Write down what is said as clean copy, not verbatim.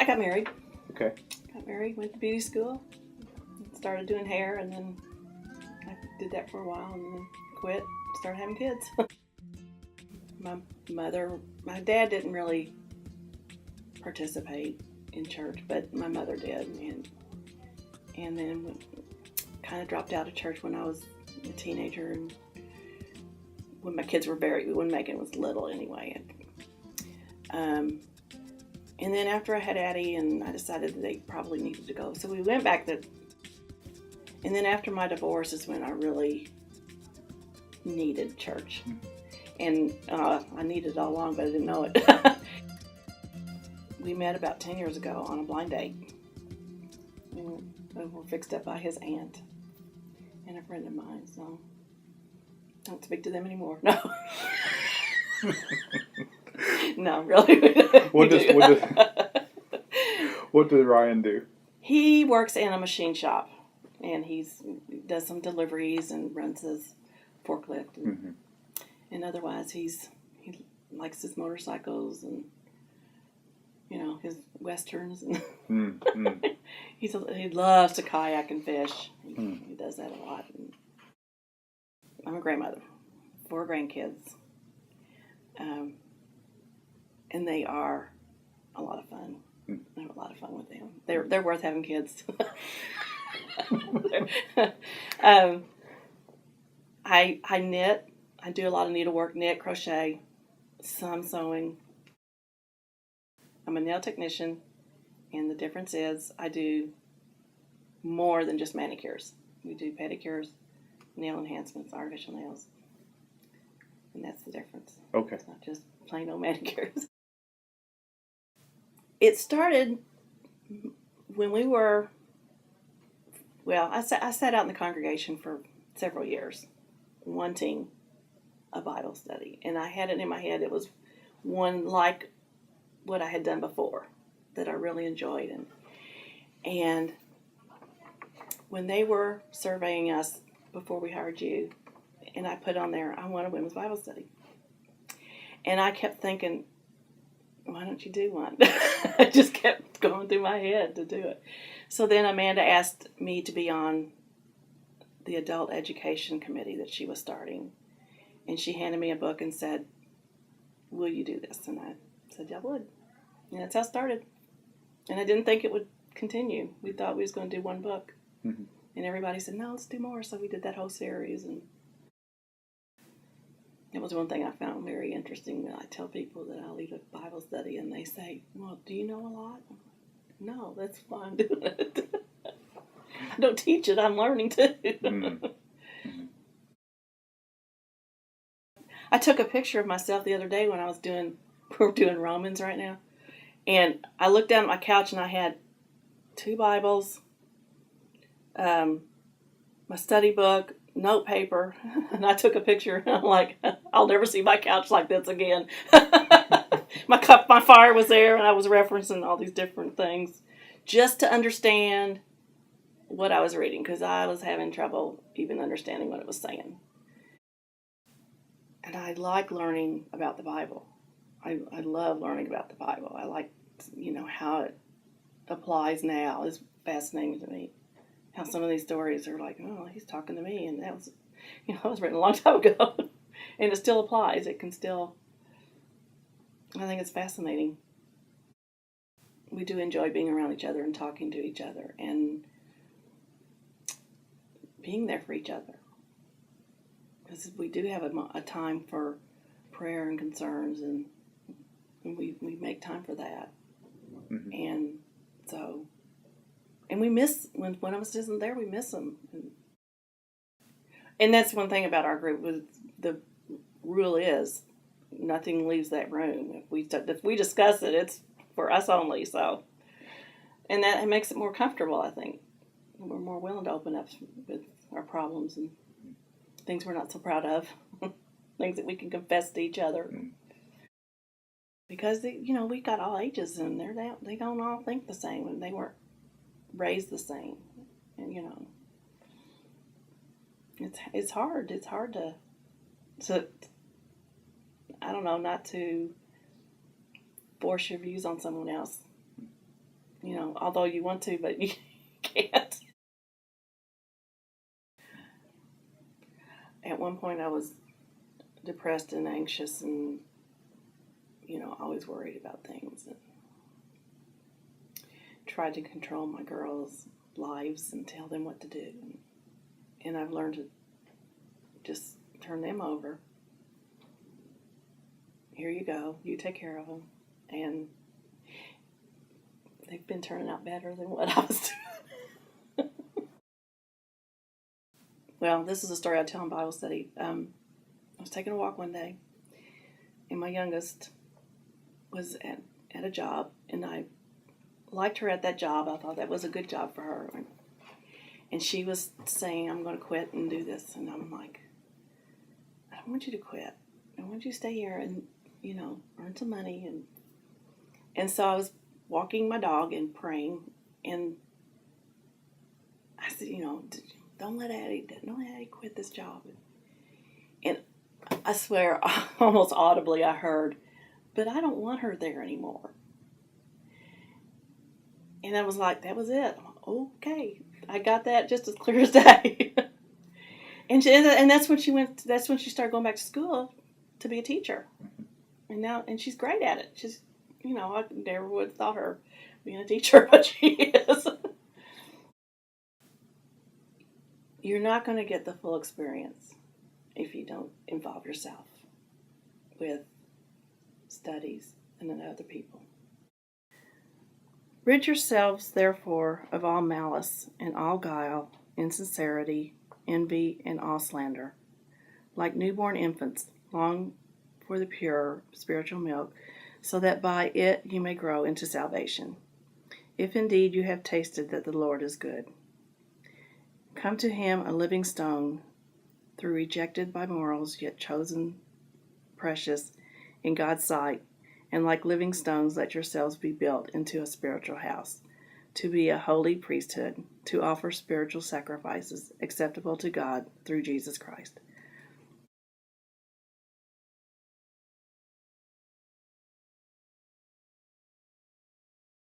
I got married. Okay. Got married, went to beauty school, started doing hair, and then I did that for a while, and then quit, started having kids. My dad didn't really participate in church, but my mother did, and then kind of dropped out of church when I was a teenager, and when my kids were when Megan was little anyway. And then after I had Addie, and I decided that they probably needed to go, so we went back to. And then after my divorce is when I really needed church, and I needed it all along, but I didn't know it. We met about 10 years ago on a blind date. We were fixed up by his aunt and a friend of mine, so don't speak to them anymore. No. No, really. What does Ryan do? He works in a machine shop, and he does some deliveries and runs his forklift. And otherwise, he likes his motorcycles and, his westerns. And he loves to kayak and fish. He does that a lot. And I'm a grandmother, 4 grandkids. And they are a lot of fun. I have a lot of fun with them. They're worth having kids. I knit. I do a lot of needlework, knit, crochet, some sewing. I'm a nail technician, and the difference is I do more than just manicures. We do pedicures, nail enhancements, artificial nails, and that's the difference. Okay. It's not just plain old manicures. It started when we were, I sat out in the congregation for several years wanting a Bible study. And I had it in my head. It was one like what I had done before that I really enjoyed. And when they were surveying us before we hired you, and I put on there, I want a women's Bible study. And I kept thinking, why don't you do one? It just kept going through my head to do it. So then Amanda asked me to be on the adult education committee that she was starting. And she handed me a book and said, will you do this? And I said, yeah, I would. And that's how it started. And I didn't think it would continue. We thought we was going to do one book. And everybody said, no, let's do more. So we did that whole series. And it was one thing I found very interesting. When I tell people that I lead a Bible study and they say, well, do you know a lot? No, that's why I'm doing it. I don't teach it, I'm learning too. I took a picture of myself the other day when we're doing Romans right now. And I looked down at my couch and I had 2 Bibles, my study book, note paper, and I took a picture and I'm like, I'll never see my couch like this again. My fire was there and I was referencing all these different things just to understand what I was reading, because I was having trouble even understanding what it was saying. And I like learning about the Bible. I love learning about the Bible. I like, how it applies now is fascinating to me. How some of these stories are like, oh, he's talking to me, and that was, it was written a long time ago, and it still applies. It can still. I think it's fascinating. We do enjoy being around each other and talking to each other and being there for each other, because we do have a time for prayer and concerns, and we make time for that. And so. And we miss, when one of us isn't there, we miss them. And that's one thing about our group. The rule is nothing leaves that room. If we discuss it, it's for us only. So, and that makes it more comfortable, I think. We're more willing to open up with our problems and things we're not so proud of. Things that we can confess to each other. Because, we got all ages in there. They don't all think the same, and they weren't raised the same. And, it's hard. It's hard to I don't know, not to force your views on someone else. although you want to, but you can't. At one point, I was depressed and anxious and, always worried about things. And tried to control my girls' lives and tell them what to do. And I've learned to just turn them over. Here you go. You take care of them. And they've been turning out better than what I was doing. Well, this is a story I tell in Bible study. I was taking a walk one day, and my youngest was at a job, and I liked her at that job. I thought that was a good job for her. And she was saying, I'm going to quit and do this. And I'm like, I don't want you to quit. I want you to stay here and, earn some money. And so I was walking my dog and praying. And I said, don't let Addie quit this job. And I swear, almost audibly, I heard, but I don't want her there anymore. And I was like, that was it. I'm like, okay. I got that just as clear as day. and that's when she started going back to school to be a teacher. And she's great at it. She's, I never would have thought her being a teacher, but she is. You're not going to get the full experience if you don't involve yourself with studies and then other people. Rid yourselves, therefore, of all malice and all guile, insincerity, envy, and all slander. Like newborn infants, long for the pure spiritual milk, so that by it you may grow into salvation, if indeed you have tasted that the Lord is good. Come to him a living stone, through rejected by mortals, yet chosen precious in God's sight, and like living stones let yourselves be built into a spiritual house, to be a holy priesthood, to offer spiritual sacrifices acceptable to God through Jesus Christ.